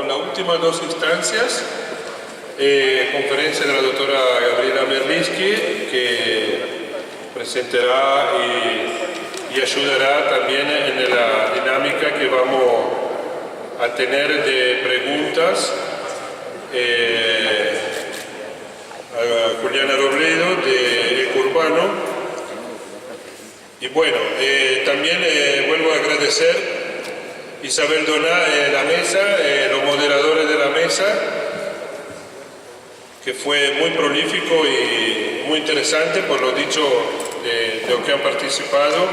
Con las últimas dos instancias, conferencia de la doctora Gabriela Merlisky, que presentará y ayudará también en la dinámica que vamos a tener de preguntas. A Juliana Robledo de Ecurbano. Y bueno, también vuelvo a agradecer Isabel Doná la mesa, los moderadores de la mesa, que fue muy prolífico y muy interesante por lo dicho de los que han participado.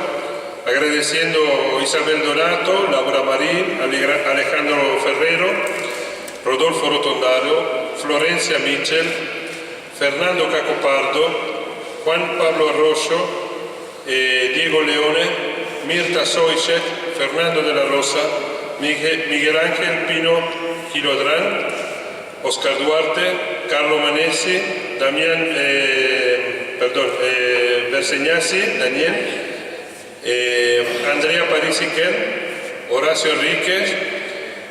Agradeciendo a Isabel Donato, Laura Marín, Alejandro Ferrero, Rodolfo Rotondaro, Florencia Michel, Fernando Cacopardo, Juan Pablo Arroyo, Diego Leone, Mirta Soichet, Fernando de la Rosa, Miguel Ángel Pino Quilodrán, Oscar Duarte, Carlo Manesi, Damián Berseñasi, Daniel, Andrea Parisiquel, Horacio Enríquez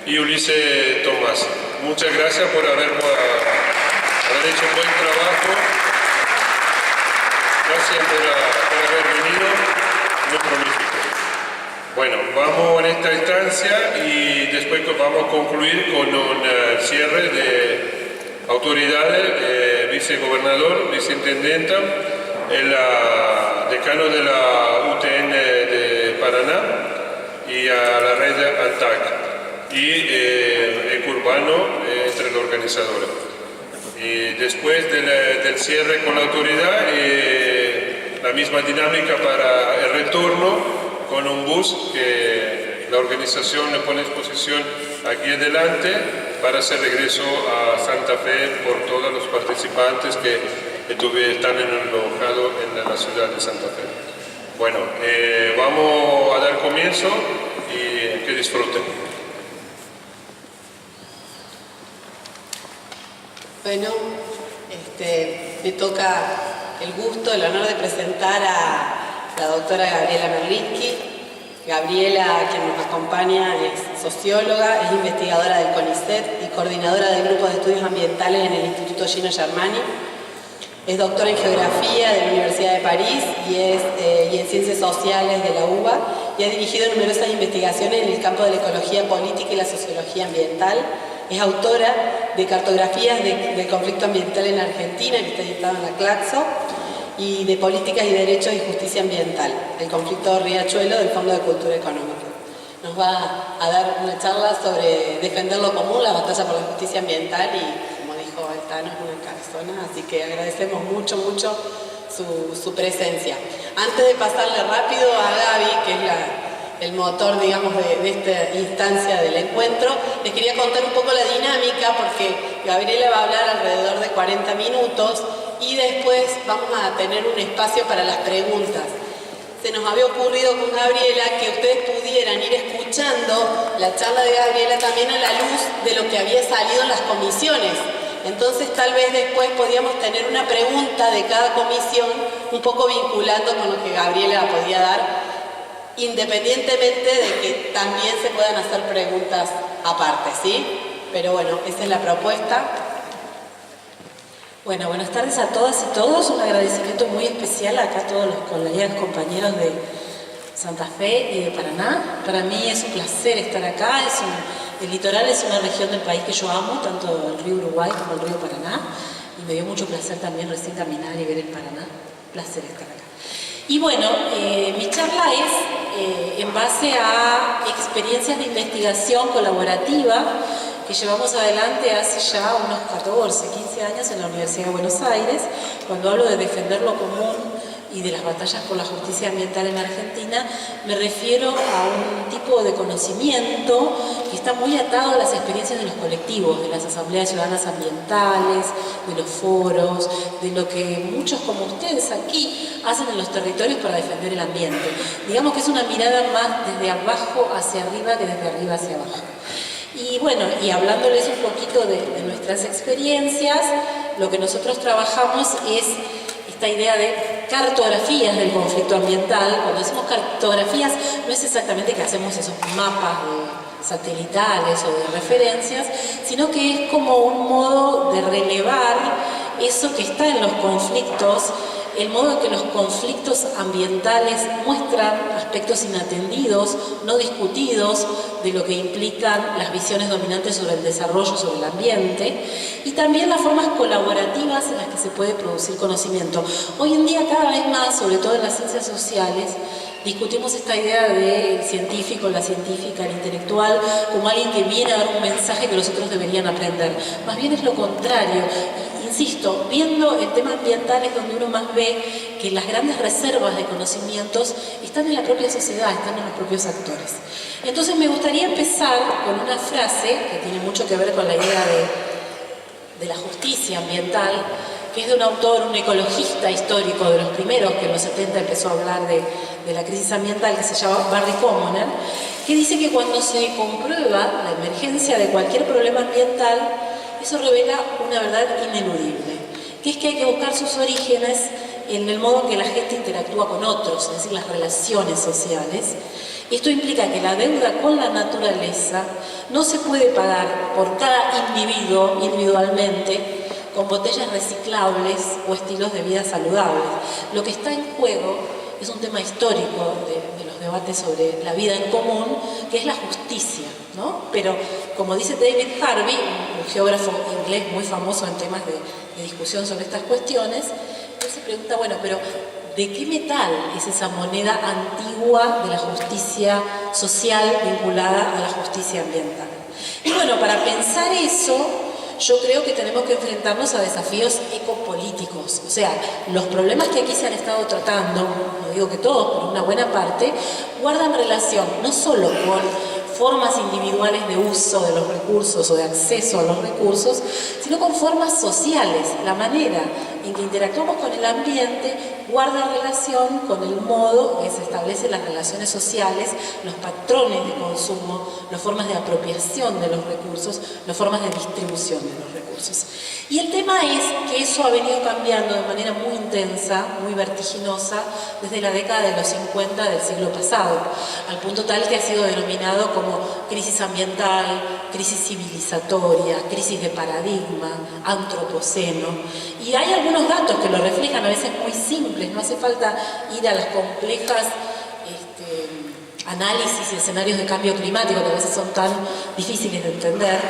y Ulises Tomás. Muchas gracias por haber hecho un buen trabajo. Gracias por haber venido, muy prolífico. Bueno, vamos en esta instancia y después vamos a concluir con un cierre de autoridades, vicegobernador, viceintendenta, el decano de la UTN de Paraná y a la red ANTAC y Ecurbano entre los organizadores. Y después del cierre con la autoridad, la misma dinámica para el retorno con un bus que la organización le pone a exposición aquí adelante para hacer regreso a Santa Fe por todos los participantes que están alojados en la ciudad de Santa Fe. Bueno, vamos a dar comienzo y que disfruten. Bueno, me toca el gusto, el honor de presentar a la doctora Gabriela Merlisky. Gabriela, quien nos acompaña, es socióloga, es investigadora del CONICET y coordinadora del Grupo de Estudios Ambientales en el Instituto Gino Germani. Es doctora en Geografía de la Universidad de París y en Ciencias Sociales de la UBA y ha dirigido numerosas investigaciones en el campo de la ecología política y la sociología ambiental. Es autora de cartografías del conflicto ambiental en Argentina, que está editada en la Claxo, y de políticas y derechos y justicia ambiental, el conflicto de Riachuelo del Fondo de Cultura Económica. Nos va a dar una charla sobre defender lo común, la batalla por la justicia ambiental y, como dijo el Tano, es una persona, así que agradecemos mucho su presencia. Antes de pasarle rápido a Gaby, que es el motor, digamos, de esta instancia del encuentro, les quería contar un poco la dinámica, porque Gabriela va a hablar alrededor de 40 minutos y después vamos a tener un espacio para las preguntas. Se nos había ocurrido con Gabriela que ustedes pudieran ir escuchando la charla de Gabriela también a la luz de lo que había salido en las comisiones. Entonces tal vez después podíamos tener una pregunta de cada comisión, un poco vinculando con lo que Gabriela podía dar, independientemente de que también se puedan hacer preguntas aparte, ¿sí? Pero bueno, esa es la propuesta. Bueno, buenas tardes a todas y todos. Un agradecimiento muy especial acá a todos los colegas, compañeros de Santa Fe y de Paraná. Para mí es un placer estar acá. El litoral es una región del país que yo amo, tanto el río Uruguay como el río Paraná. Y me dio mucho placer también recién caminar y ver el Paraná. Placer estar acá. Y bueno, mi charla es en base a experiencias de investigación colaborativa que llevamos adelante hace ya unos 14, 15 años en la Universidad de Buenos Aires. Cuando hablo de defender lo común y de las batallas por la justicia ambiental en Argentina, me refiero a un tipo de conocimiento que está muy atado a las experiencias de los colectivos, de las asambleas ciudadanas ambientales, de los foros, de lo que muchos como ustedes aquí hacen en los territorios para defender el ambiente. Digamos que es una mirada más desde abajo hacia arriba que desde arriba hacia abajo. Y bueno, y hablándoles un poquito de nuestras experiencias, lo que nosotros trabajamos es esta idea de cartografías del conflicto ambiental. Cuando decimos cartografías, no es exactamente que hacemos esos mapas de satelitales o de referencias, sino que es como un modo de relevar eso que está en los conflictos, el modo en que los conflictos ambientales muestran aspectos inatendidos, no discutidos, de lo que implican las visiones dominantes sobre el desarrollo, sobre el ambiente, y también las formas colaborativas en las que se puede producir conocimiento. Hoy en día, cada vez más, sobre todo en las ciencias sociales, discutimos esta idea del científico, la científica, el intelectual, como alguien que viene a dar un mensaje que los otros deberían aprender. Más bien es lo contrario. Insisto, viendo el tema ambiental es donde uno más ve que las grandes reservas de conocimientos están en la propia sociedad, están en los propios actores. Entonces me gustaría empezar con una frase que tiene mucho que ver con la idea de la justicia ambiental, que es de un autor, un ecologista histórico, de los primeros que en los 70 empezó a hablar de la crisis ambiental, que se llama Barry Commoner, que dice que cuando se comprueba la emergencia de cualquier problema ambiental, eso revela una verdad ineludible, que es que hay que buscar sus orígenes en el modo en que la gente interactúa con otros, es decir, las relaciones sociales. Esto implica que la deuda con la naturaleza no se puede pagar por cada individuo individualmente con botellas reciclables o estilos de vida saludables. Lo que está en juego es un tema histórico de los debates sobre la vida en común, que es la justicia, ¿no? Pero, como dice David Harvey, un geógrafo inglés muy famoso en temas de discusión sobre estas cuestiones, él se pregunta, bueno, pero ¿de qué metal es esa moneda antigua de la justicia social vinculada a la justicia ambiental? Y bueno, para pensar eso, yo creo que tenemos que enfrentarnos a desafíos ecopolíticos. O sea, los problemas que aquí se han estado tratando, no digo que todos, pero una buena parte, guardan relación no solo con formas individuales de uso de los recursos o de acceso a los recursos, sino con formas sociales. La manera en que interactuamos con el ambiente guarda relación con el modo en que se establecen las relaciones sociales, los patrones de consumo, las formas de apropiación de los recursos, las formas de distribución de los recursos. Y el tema es que eso ha venido cambiando de manera muy intensa, muy vertiginosa, desde la década de los 50 del siglo pasado, al punto tal que ha sido denominado como crisis ambiental, crisis civilizatoria, crisis de paradigma, antropoceno. Y hay algunos datos que lo reflejan, a veces muy simples, no hace falta ir a las complejas análisis y escenarios de cambio climático que a veces son tan difíciles de entender,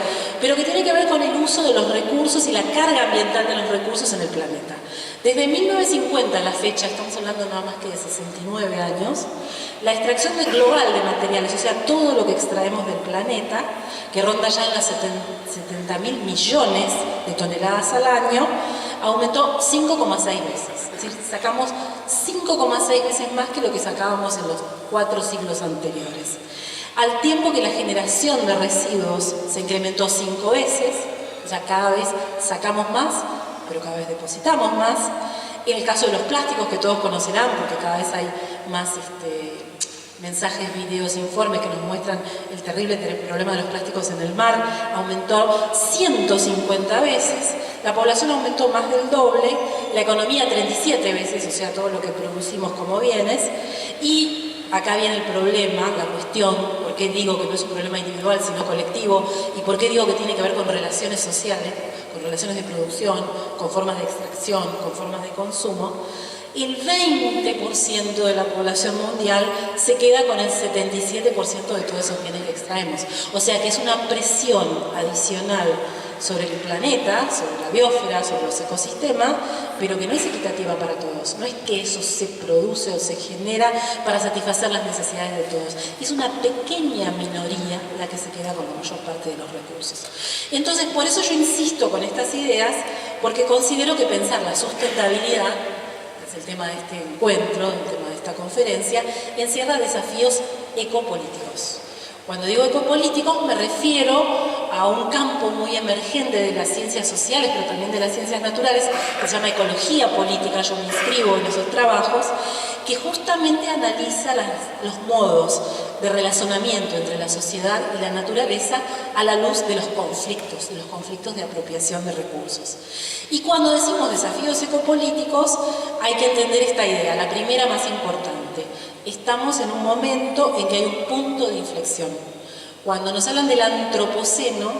pero que tiene que ver con el uso de los recursos y la carga ambiental de los recursos en el planeta. Desde 1950 a la fecha, estamos hablando nada más que de 69 años, la extracción global de materiales, o sea, todo lo que extraemos del planeta, que ronda ya en las 70.000 millones de toneladas al año, aumentó 5,6 veces. Es decir, sacamos 5,6 veces más que lo que sacábamos en los 4 siglos anteriores. Al tiempo que la generación de residuos se incrementó 5 veces, o sea, cada vez sacamos más, pero cada vez depositamos más. En el caso de los plásticos, que todos conocerán, porque cada vez hay más mensajes, videos, informes que nos muestran el terrible problema de los plásticos en el mar, aumentó 150 veces, la población aumentó más del doble, la economía 37 veces, o sea, todo lo que producimos como bienes, y acá viene el problema, la cuestión, ¿por qué digo que no es un problema individual sino colectivo? ¿Y por qué digo que tiene que ver con relaciones sociales, con relaciones de producción, con formas de extracción, con formas de consumo? El 20% de la población mundial se queda con el 77% de todos esos bienes que extraemos. O sea que es una presión adicional sobre el planeta, sobre la biosfera, sobre los ecosistemas, pero que no es equitativa para todos. No es que eso se produce o se genera para satisfacer las necesidades de todos. Es una pequeña minoría la que se queda con la mayor parte de los recursos. Entonces, por eso yo insisto con estas ideas, porque considero que pensar la sustentabilidad, el tema de este encuentro, el tema de esta conferencia, encierra desafíos ecopolíticos. Cuando digo ecopolíticos me refiero a un campo muy emergente de las ciencias sociales, pero también de las ciencias naturales, que se llama ecología política. Yo me inscribo en esos trabajos, que justamente analiza los modos de relacionamiento entre la sociedad y la naturaleza a la luz de los conflictos de apropiación de recursos. Y cuando decimos desafíos ecopolíticos, hay que entender esta idea, la primera más importante. Estamos en un momento en que hay un punto de inflexión. Cuando nos hablan del antropoceno,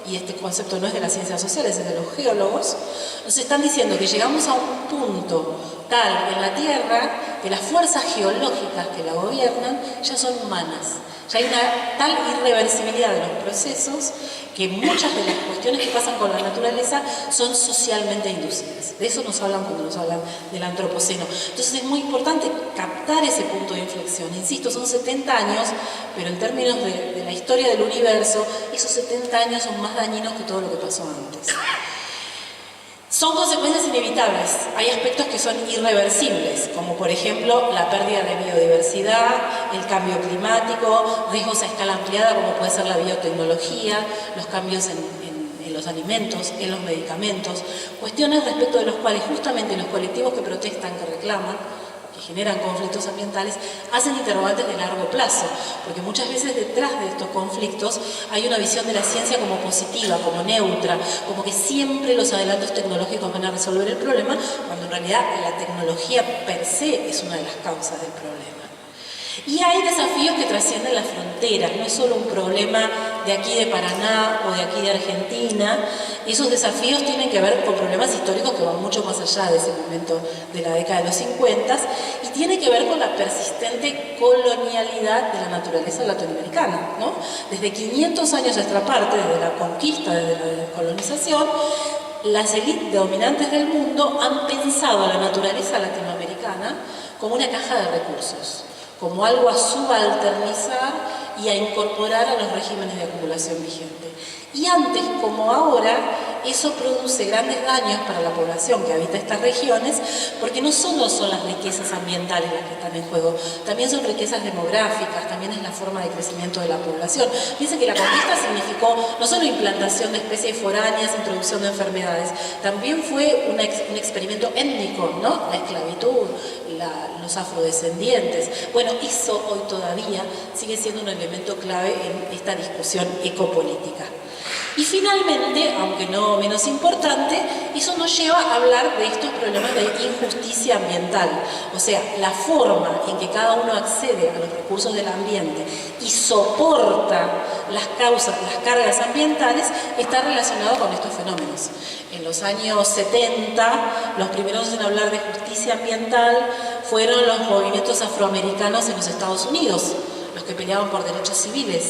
y este concepto no es de las ciencias sociales, es de los geólogos, nos están diciendo que llegamos a un punto tal en la Tierra que las fuerzas geológicas que la gobiernan ya son humanas. Ya hay una tal irreversibilidad de los procesos que muchas de las cuestiones que pasan con la naturaleza son socialmente inducidas. De eso nos hablan cuando nos hablan del antropoceno. Entonces es muy importante captar ese punto de inflexión. Insisto, son 70 años, pero en términos de la historia del universo, esos 70 años son más dañinos que todo lo que pasó antes. Son consecuencias inevitables. Hay aspectos que son irreversibles, como por ejemplo la pérdida de biodiversidad, el cambio climático, riesgos a escala ampliada como puede ser la biotecnología, los cambios en los alimentos, en los medicamentos, cuestiones respecto de los cuales justamente los colectivos que protestan, que reclaman, que generan conflictos ambientales, hacen interrogantes de largo plazo, porque muchas veces detrás de estos conflictos hay una visión de la ciencia como positiva, como neutra, como que siempre los adelantos tecnológicos van a resolver el problema, cuando en realidad la tecnología per se es una de las causas del problema. Y hay desafíos que trascienden las fronteras, no es solo un problema de aquí de Paraná o de aquí de Argentina. Esos desafíos tienen que ver con problemas históricos que van mucho más allá de ese momento de la década de los 50 y tiene que ver con la persistente colonialidad de la naturaleza latinoamericana, ¿no? Desde 500 años a esta parte, desde la conquista, desde la colonización, las élites dominantes del mundo han pensado a la naturaleza latinoamericana como una caja de recursos, como algo a subalternizar y a incorporar a los regímenes de acumulación vigente. Y antes, como ahora, eso produce grandes daños para la población que habita estas regiones, porque no solo son las riquezas ambientales las que están en juego, también son riquezas demográficas, también es la forma de crecimiento de la población. Fíjense que la conquista significó no solo implantación de especies foráneas, introducción de enfermedades, también fue un experimento étnico, ¿no? La esclavitud, los afrodescendientes. Bueno, eso hoy todavía sigue siendo un elemento clave en esta discusión ecopolítica. Y finalmente, aunque no menos importante, eso nos lleva a hablar de estos problemas de injusticia ambiental. O sea, la forma en que cada uno accede a los recursos del ambiente y soporta las causas, las cargas ambientales, está relacionado con estos fenómenos. En los años 70, los primeros en hablar de justicia ambiental fueron los movimientos afroamericanos en los Estados Unidos, los que peleaban por derechos civiles,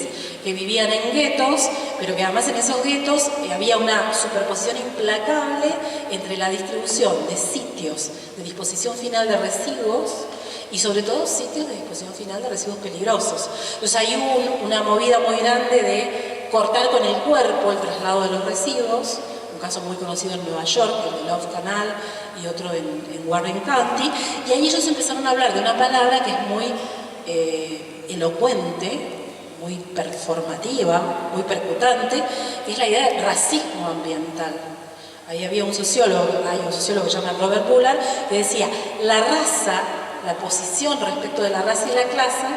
que vivían en guetos, pero que además en esos guetos había una superposición implacable entre la distribución de sitios de disposición final de residuos y sobre todo sitios de disposición final de residuos peligrosos. Entonces hay una movida muy grande de cortar con el cuerpo el traslado de los residuos, un caso muy conocido en Nueva York, el de Love Canal, y otro en Warren County, y ahí ellos empezaron a hablar de una palabra que es muy elocuente, muy performativa, muy percutante, que es la idea de racismo ambiental. Ahí había un sociólogo, hay un sociólogo que se llama Robert Bullard, que decía, la raza, la posición respecto de la raza y la clase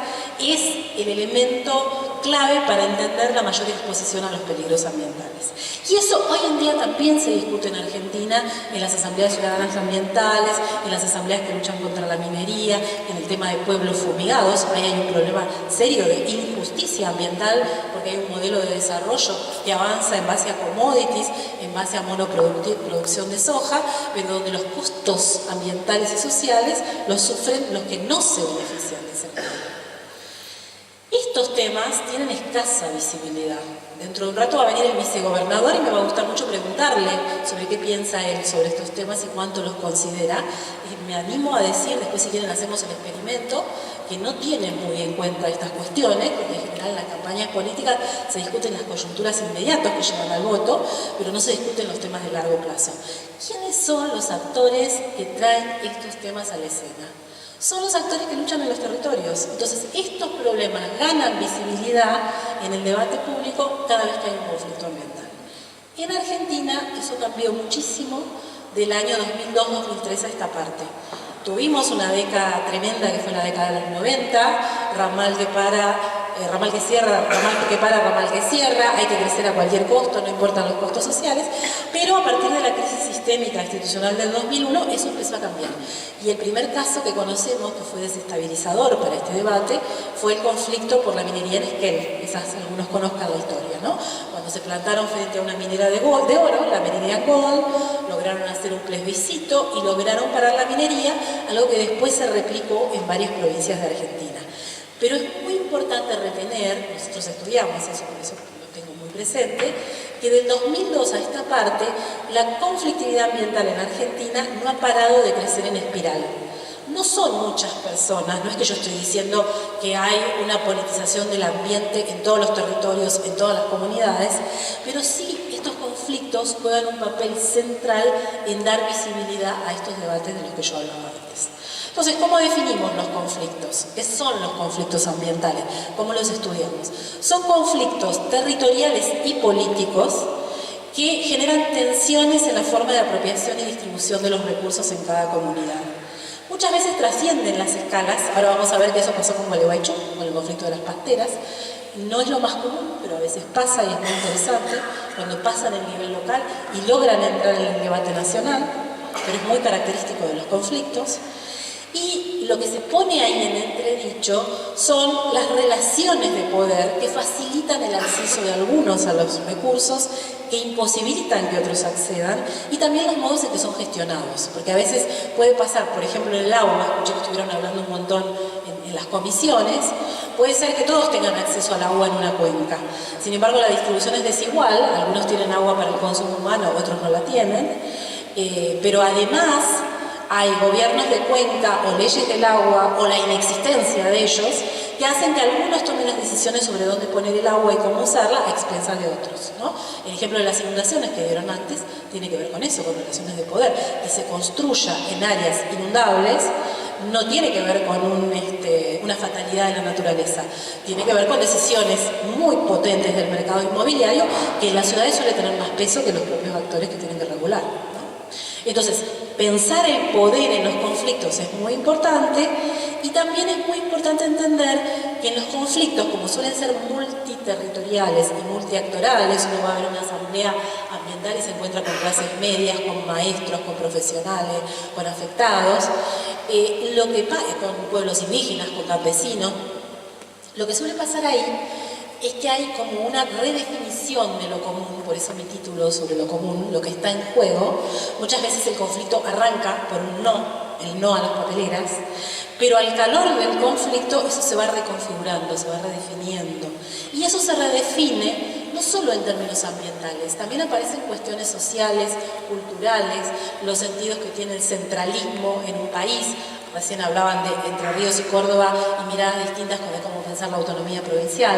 es el elemento clave para entender la mayor exposición a los peligros ambientales. Y eso hoy en día también se discute en Argentina, en las asambleas ciudadanas ambientales, en las asambleas que luchan contra la minería, en el tema de pueblos fumigados. Ahí hay un problema serio de injusticia ambiental, porque hay un modelo de desarrollo que avanza en base a commodities, en base a monoproducción de soja, pero donde los costos ambientales y sociales los sufren los que no se benefician de ese modelo. Estos temas tienen escasa visibilidad. Dentro de un rato va a venir el vicegobernador y me va a gustar mucho preguntarle sobre qué piensa él sobre estos temas y cuánto los considera. Y me animo a decir, después si quieren hacemos el experimento, que no tienen muy en cuenta estas cuestiones, porque en general en las campañas políticas se discuten las coyunturas inmediatas que llevan al voto, pero no se discuten los temas de largo plazo. ¿Quiénes son los actores que traen estos temas a la escena? Son los actores que luchan en los territorios. Entonces, estos problemas ganan visibilidad en el debate público cada vez que hay un conflicto ambiental. En Argentina eso cambió muchísimo del año 2002-2003 a esta parte. Tuvimos una década tremenda que fue la década de los 90, ramal que para ramal que cierra, ramal que para, ramal que cierra, hay que crecer a cualquier costo, no importan los costos sociales, pero a partir de la crisis sistémica institucional del 2001 eso empezó a cambiar. Y el primer caso que conocemos, que fue desestabilizador para este debate, fue el conflicto por la minería en Esquel. Quizás algunos conozcan la historia, ¿no? Cuando se plantaron frente a una minera de oro, la Meridian Gold, lograron hacer un plebiscito y lograron parar la minería, algo que después se replicó en varias provincias de Argentina. Pero es muy importante retener, nosotros estudiamos eso, por eso lo tengo muy presente, que del 2002 a esta parte, la conflictividad ambiental en Argentina no ha parado de crecer en espiral. No son muchas personas, no es que yo estoy diciendo que hay una politización del ambiente en todos los territorios, en todas las comunidades, pero sí estos conflictos juegan un papel central en dar visibilidad a estos debates de los que yo hablaba antes. Entonces, ¿cómo definimos los conflictos? ¿Qué son los conflictos ambientales? ¿Cómo los estudiamos? Son conflictos territoriales y políticos que generan tensiones en la forma de apropiación y distribución de los recursos en cada comunidad. Muchas veces trascienden las escalas. Ahora vamos a ver que eso pasó con Gualeguaychú, con el conflicto de las pasteras. No es lo más común, pero a veces pasa y es muy interesante cuando pasan el nivel local y logran entrar en el debate nacional, pero es muy característico de los conflictos. Y lo que se pone ahí en entredicho son las relaciones de poder que facilitan el acceso de algunos a los recursos, que imposibilitan que otros accedan, y también los modos en que son gestionados, porque a veces puede pasar, por ejemplo, en el agua, escuché que estuvieron hablando un montón en las comisiones, puede ser que todos tengan acceso al agua en una cuenca. Sin embargo, la distribución es desigual, algunos tienen agua para el consumo humano, otros no la tienen, pero además hay gobiernos de cuenca o leyes del agua o la inexistencia de ellos que hacen que algunos tomen las decisiones sobre dónde poner el agua y cómo usarla a expensas de otros, ¿no? El ejemplo de las inundaciones que dieron antes tiene que ver con eso, con relaciones de poder. Que se construya en áreas inundables no tiene que ver con una fatalidad de la naturaleza, tiene que ver con decisiones muy potentes del mercado inmobiliario que en las ciudades suele tener más peso que los propios actores que tienen que regular, ¿no? Entonces, pensar el poder en los conflictos es muy importante, y también es muy importante entender que en los conflictos, como suelen ser multiterritoriales y multiactorales, uno va a ver una asamblea ambiental y se encuentra con clases medias, con maestros, con profesionales, con afectados, lo que pasa con pueblos indígenas, con campesinos, lo que suele pasar ahí es que hay como una redefinición de lo común, por eso mi título sobre lo común, lo que está en juego. Muchas veces el conflicto arranca por un no, el no a las papeleras, pero al calor del conflicto eso se va reconfigurando, se va redefiniendo. Y eso se redefine no solo en términos ambientales, también aparecen cuestiones sociales, culturales, los sentidos que tiene el centralismo en un país. Recién hablaban de Entre Ríos y Córdoba y miradas distintas de cómo pensar la autonomía provincial.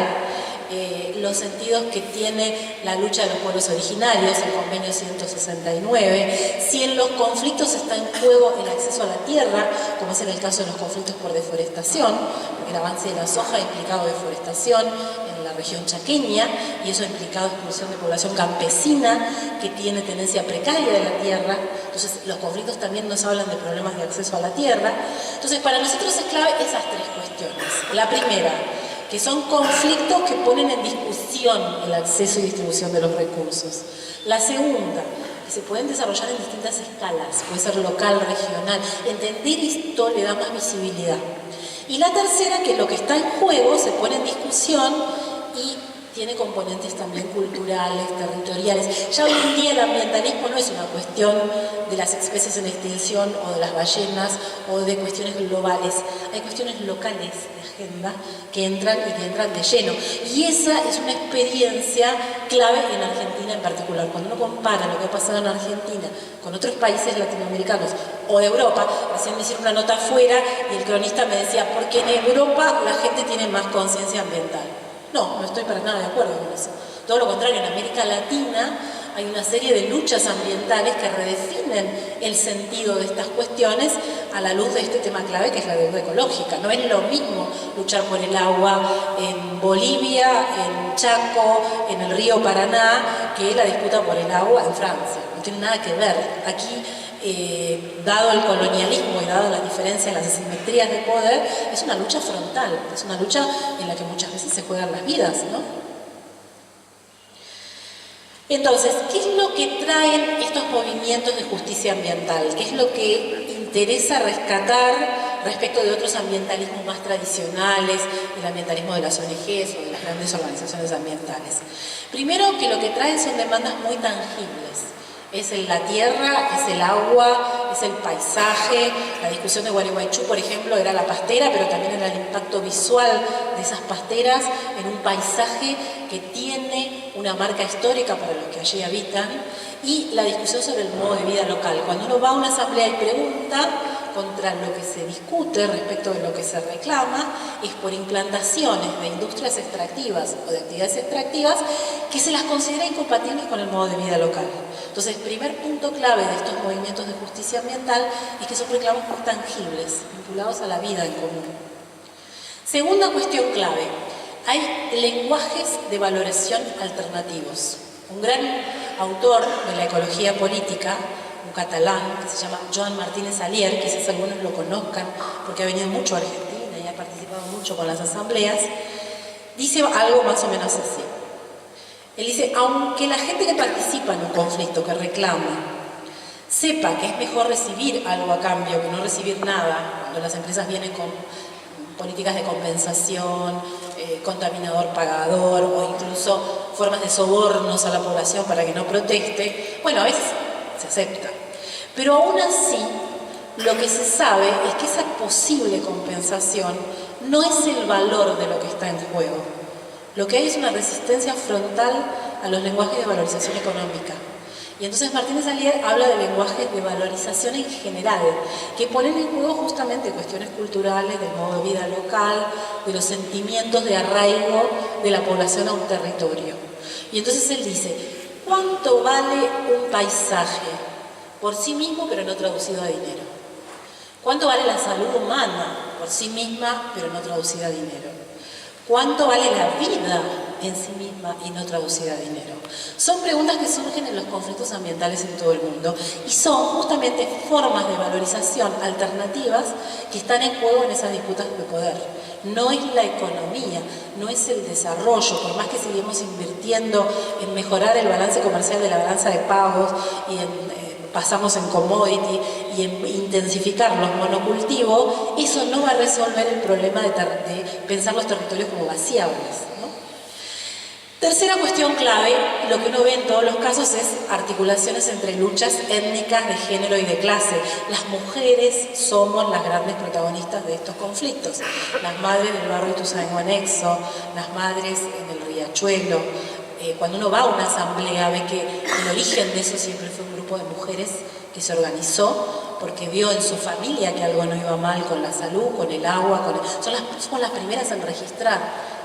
Los sentidos que tiene la lucha de los pueblos originarios, el convenio 169, si en los conflictos está en juego el acceso a la tierra, como es en el caso de los conflictos por deforestación, porque el avance de la soja ha implicado deforestación en la región chaqueña, y eso ha implicado expulsión de población campesina que tiene tenencia precaria de la tierra. Entonces los conflictos también nos hablan de problemas de acceso a la tierra. Entonces para nosotros es clave esas tres cuestiones. La primera, que son conflictos que ponen en discusión el acceso y distribución de los recursos. La segunda, que se pueden desarrollar en distintas escalas, puede ser local, regional. Entender esto le da más visibilidad. Y la tercera, que lo que está en juego se pone en discusión y tiene componentes también culturales, territoriales. Ya hoy en día el ambientalismo no es una cuestión de las especies en extinción o de las ballenas o de cuestiones globales. Hay cuestiones locales de agenda que entran y que entran de lleno. Y esa es una experiencia clave en Argentina en particular. Cuando uno compara lo que ha pasado en Argentina con otros países latinoamericanos o de Europa, recién me hicieron una nota afuera y el cronista me decía, porque en Europa la gente tiene más conciencia ambiental. No, no estoy para nada de acuerdo con eso. Todo lo contrario, en América Latina hay una serie de luchas ambientales que redefinen el sentido de estas cuestiones a la luz de este tema clave que es la deuda ecológica. No es lo mismo luchar por el agua en Bolivia, en Chaco, en el río Paraná, que la disputa por el agua en Francia. No tiene nada que ver. Aquí dado el colonialismo y dado la diferencia en las asimetrías de poder, es una lucha frontal, es una lucha en la que muchas veces se juegan las vidas, ¿no? Entonces, ¿qué es lo que traen estos movimientos de justicia ambiental? ¿Qué es lo que interesa rescatar respecto de otros ambientalismos más tradicionales, el ambientalismo de las ONGs o de las grandes organizaciones ambientales? Primero, que lo que traen son demandas muy tangibles. Es la tierra, es el agua, es el paisaje. La discusión de Gualeguaychú, por ejemplo, era la pastera, pero también era el impacto visual de esas pasteras en un paisaje que tiene una marca histórica para los que allí habitan, y la discusión sobre el modo de vida local. Cuando uno va a una asamblea y pregunta contra lo que se discute respecto de lo que se reclama, es por implantaciones de industrias extractivas o de actividades extractivas que se las considera incompatibles con el modo de vida local. Entonces, primer punto clave de estos movimientos de justicia ambiental es que son reclamos muy tangibles, vinculados a la vida en común. Segunda cuestión clave, hay lenguajes de valoración alternativos. Un gran autor de la ecología política, un catalán que se llama Joan Martínez Alier, quizás algunos lo conozcan porque ha venido mucho a Argentina y ha participado mucho con las asambleas, dice algo más o menos así. Él dice, aunque la gente que participa en un conflicto, que reclama, sepa que es mejor recibir algo a cambio que no recibir nada, cuando las empresas vienen con políticas de compensación, contaminador pagador o incluso formas de sobornos a la población para que no proteste, bueno, a veces se acepta. Pero aún así, lo que se sabe es que esa posible compensación no es el valor de lo que está en juego. Lo que hay es una resistencia frontal a los lenguajes de valorización económica. Y entonces Martínez Alier habla de lenguajes de valorización en general, que ponen en juego justamente cuestiones culturales, del modo de vida local, de los sentimientos de arraigo de la población a un territorio. Y entonces él dice, ¿cuánto vale un paisaje por sí mismo pero no traducido a dinero? ¿Cuánto vale la salud humana por sí misma pero no traducida a dinero? ¿Cuánto vale la vida en sí misma y no traducida a dinero? Son preguntas que surgen en los conflictos ambientales en todo el mundo y son justamente formas de valorización alternativas que están en juego en esas disputas de poder. No es la economía, no es el desarrollo, por más que seguimos invirtiendo en mejorar el balance comercial de la balanza de pagos y pasamos en commodity y en intensificar los monocultivos, eso no va a resolver el problema de pensar los territorios como vaciables, ¿no? Tercera cuestión clave, lo que uno ve en todos los casos es articulaciones entre luchas étnicas, de género y de clase. Las mujeres somos las grandes protagonistas de estos conflictos. Las madres del barrio Ituzaingó anexo, las madres en el Riachuelo. Cuando uno va a una asamblea ve que el origen de eso siempre fue un grupo de mujeres que se organizó porque vio en su familia que algo no iba mal con la salud, con el agua, somos las primeras en registrar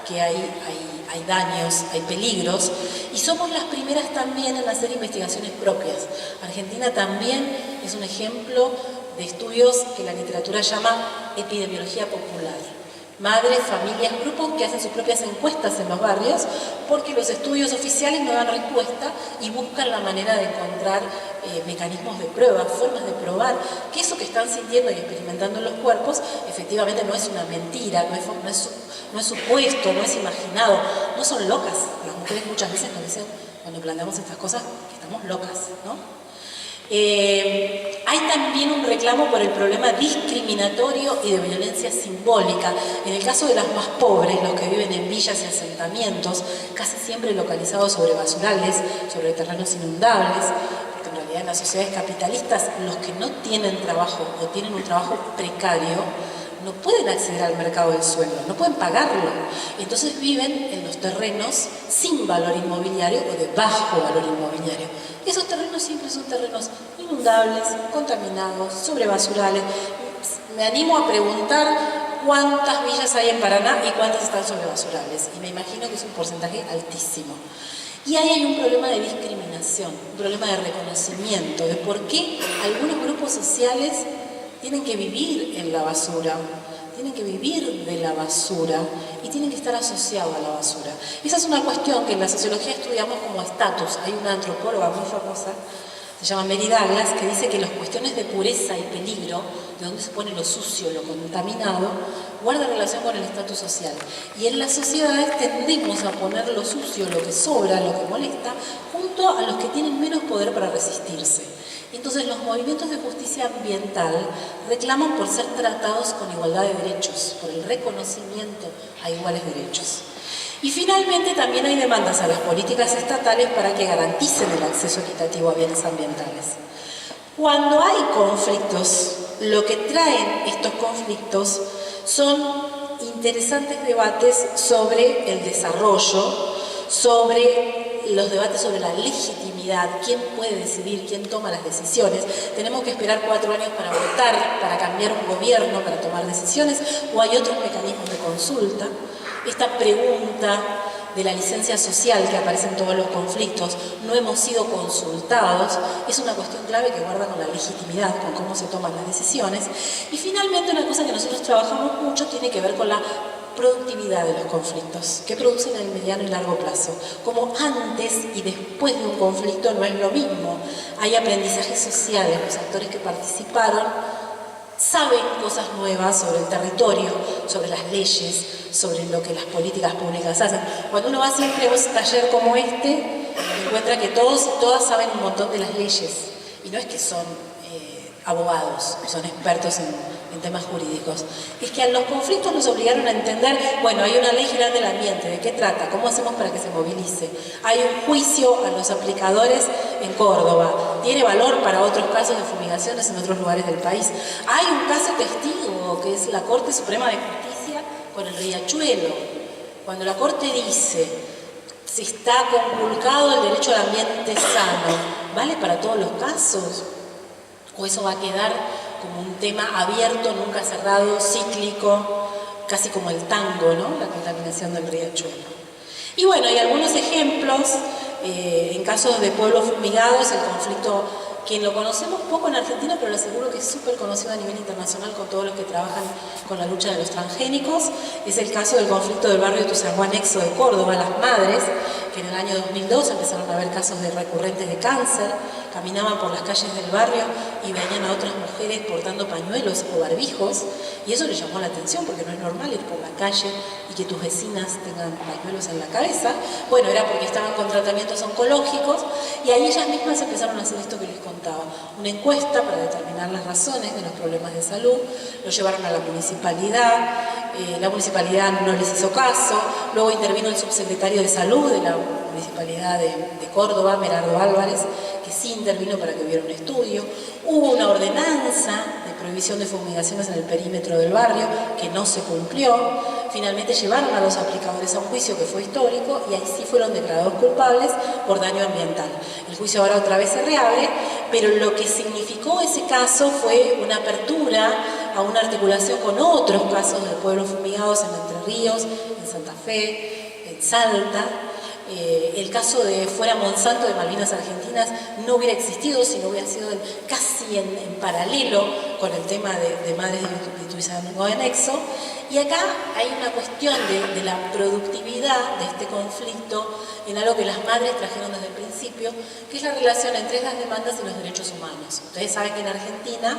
que hay daños, hay peligros, y somos las primeras también en hacer investigaciones propias. Argentina también es un ejemplo de estudios que la literatura llama epidemiología popular. Madres, familias, grupos que hacen sus propias encuestas en los barrios porque los estudios oficiales no dan respuesta y buscan la manera de encontrar mecanismos de prueba, formas de probar que eso que están sintiendo y experimentando en los cuerpos efectivamente no es una mentira, no es supuesto, no es imaginado, no son locas. Las mujeres muchas veces nos dicen, cuando planteamos estas cosas, que estamos locas, ¿no? Hay también un reclamo por el problema discriminatorio y de violencia simbólica. En el caso de las más pobres, los que viven en villas y asentamientos, casi siempre localizados sobre basurales, sobre terrenos inundables, porque en realidad en las sociedades capitalistas los que no tienen trabajo o tienen un trabajo precario no pueden acceder al mercado del suelo, no pueden pagarlo. Entonces viven en los terrenos sin valor inmobiliario o de bajo valor inmobiliario. Esos terrenos siempre son terrenos inundables, contaminados, sobre basurales. Me animo a preguntar cuántas villas hay en Paraná y cuántas están sobre basurales. Y me imagino que es un porcentaje altísimo. Y ahí hay un problema de discriminación, un problema de reconocimiento, de por qué algunos grupos sociales tienen que vivir en la basura, tienen que vivir de la basura y tienen que estar asociados a la basura. Esa es una cuestión que en la sociología estudiamos como estatus. Hay una antropóloga muy famosa, se llama Mary Douglas, que dice que las cuestiones de pureza y peligro, de dónde se pone lo sucio, lo contaminado, guarda relación con el estatus social. Y en las sociedades tendemos a poner lo sucio, lo que sobra, lo que molesta, junto a los que tienen menos poder para resistirse. Entonces los movimientos de justicia ambiental reclaman por ser tratados con igualdad de derechos, por el reconocimiento a iguales derechos. Y finalmente también hay demandas a las políticas estatales para que garanticen el acceso equitativo a bienes ambientales. Cuando hay conflictos, lo que traen estos conflictos son interesantes debates sobre el desarrollo, sobre los debates sobre la legitimidad, quién puede decidir, quién toma las decisiones. Tenemos que esperar 4 años para votar, para cambiar un gobierno, para tomar decisiones, o hay otros mecanismos de consulta. Esta pregunta de la licencia social que aparece en todos los conflictos, no hemos sido consultados, es una cuestión clave que guarda con la legitimidad, con cómo se toman las decisiones. Y finalmente una cosa que nosotros trabajamos mucho tiene que ver con la productividad de los conflictos, que producen en el mediano y largo plazo. Como antes y después de un conflicto no es lo mismo. Hay aprendizajes sociales, los actores que participaron saben cosas nuevas sobre el territorio, sobre las leyes, sobre lo que las políticas públicas hacen. Cuando uno va siempre a un taller como este, encuentra que todos y todas saben un montón de las leyes. Y no es que son abogados, son expertos en temas jurídicos. Es que a los conflictos nos obligaron a entender, bueno, hay una ley general del ambiente, ¿de qué trata? ¿Cómo hacemos para que se movilice? Hay un juicio a los aplicadores en Córdoba. ¿Tiene valor para otros casos de fumigaciones en otros lugares del país? Hay un caso testigo, que es la Corte Suprema de Justicia con el Riachuelo. Cuando la Corte dice, si está conculcado el derecho al ambiente sano, ¿vale para todos los casos? ¿O eso va a quedar como un tema abierto, nunca cerrado, cíclico, casi como el tango, ¿no? La contaminación del riachuelo. Y bueno, hay algunos ejemplos, en casos de pueblos fumigados, el conflicto, quien lo conocemos poco en Argentina, pero le aseguro que es súper conocido a nivel internacional con todos los que trabajan con la lucha de los transgénicos, es el caso del conflicto del barrio Tuzangó Anexo de Córdoba, Las Madres, que en el año 2002 empezaron a haber casos de recurrentes de cáncer, caminaban por las calles del barrio y veían a otras mujeres portando pañuelos o barbijos, y eso les llamó la atención porque no es normal ir por la calle y que tus vecinas tengan pañuelos en la cabeza. Bueno, era porque estaban con tratamientos oncológicos, y ahí ellas mismas empezaron a hacer esto que les contaba, una encuesta para determinar las razones de los problemas de salud, lo llevaron a la municipalidad no les hizo caso, luego intervino el subsecretario de Salud de la Municipalidad de Córdoba, Merardo Álvarez, que sí intervino para que hubiera un estudio. Hubo una ordenanza de prohibición de fumigaciones en el perímetro del barrio que no se cumplió. Finalmente llevaron a los aplicadores a un juicio que fue histórico y ahí sí fueron declarados culpables por daño ambiental. El juicio ahora otra vez se reabre, pero lo que significó ese caso fue una apertura a una articulación con otros casos de pueblos fumigados en Entre Ríos, en Santa Fe, en Salta. El caso de Fuera Monsanto de Malvinas Argentinas no hubiera existido si no hubiera sido casi en paralelo con el tema de Madres de Tuzangó Anexo. Y acá hay una cuestión de la productividad de este conflicto en algo que las madres trajeron desde el principio, que es la relación entre las demandas y los derechos humanos. Ustedes saben que en Argentina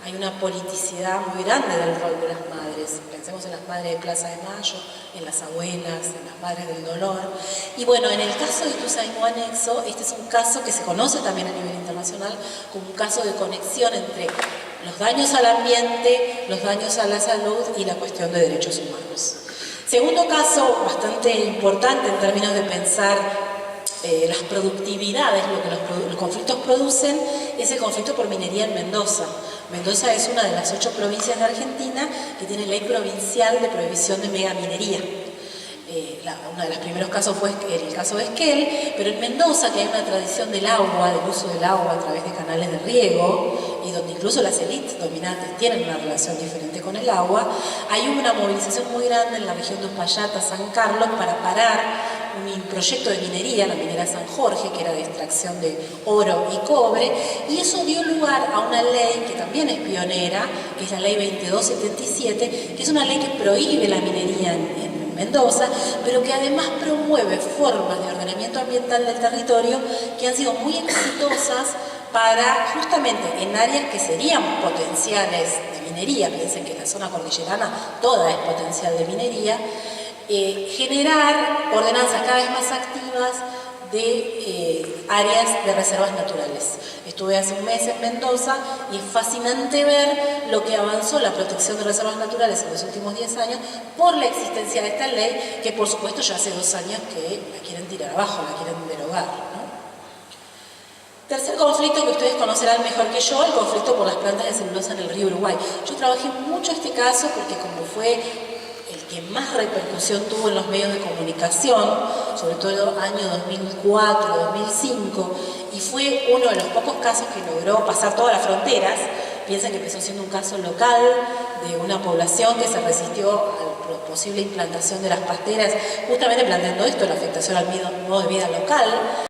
hay una politicidad muy grande del rol de las madres. Pensemos en las madres de Plaza de Mayo, en las abuelas, en las madres del dolor. Y bueno, en el caso de Tuzangó Anexo, este es un caso que se conoce también a nivel internacional como un caso de conexión entre los daños al ambiente, los daños a la salud y la cuestión de derechos humanos. Segundo caso, bastante importante en términos de pensar las productividades, lo que los conflictos producen, es el conflicto por minería en Mendoza. Mendoza es una de las 8 provincias de Argentina que tiene ley provincial de prohibición de megaminería. Uno de los primeros casos fue el caso de Esquel, pero en Mendoza, que hay una tradición del agua, del uso del agua a través de canales de riego, y donde incluso las élites dominantes tienen una relación diferente con el agua, hay una movilización muy grande en la región de Uspallata, San Carlos, para parar un proyecto de minería, la minera San Jorge, que era de extracción de oro y cobre, y eso dio lugar a una ley que también es pionera, que es la ley 2277, que es una ley que prohíbe la minería en Mendoza, pero que además promueve formas de ordenamiento ambiental del territorio que han sido muy exitosas para justamente en áreas que serían potenciales de minería, piensen que la zona cordillerana toda es potencial de minería, generar ordenanzas cada vez más activas de áreas de reservas naturales. Estuve hace un mes en Mendoza y es fascinante ver lo que avanzó la protección de reservas naturales en los últimos 10 años por la existencia de esta ley, que por supuesto ya hace 2 años que la quieren tirar abajo, la quieren derogar, ¿no? Tercer conflicto que ustedes conocerán mejor que yo, el conflicto por las plantas de celulosa en el río Uruguay. Yo trabajé mucho este caso porque como fue el que más repercusión tuvo en los medios de comunicación, sobre todo en el año 2004, 2005, y fue uno de los pocos casos que logró pasar todas las fronteras. Piensen que empezó siendo un caso local de una población que se resistió a la posible implantación de las pasteras, justamente planteando esto, la afectación al modo de vida local.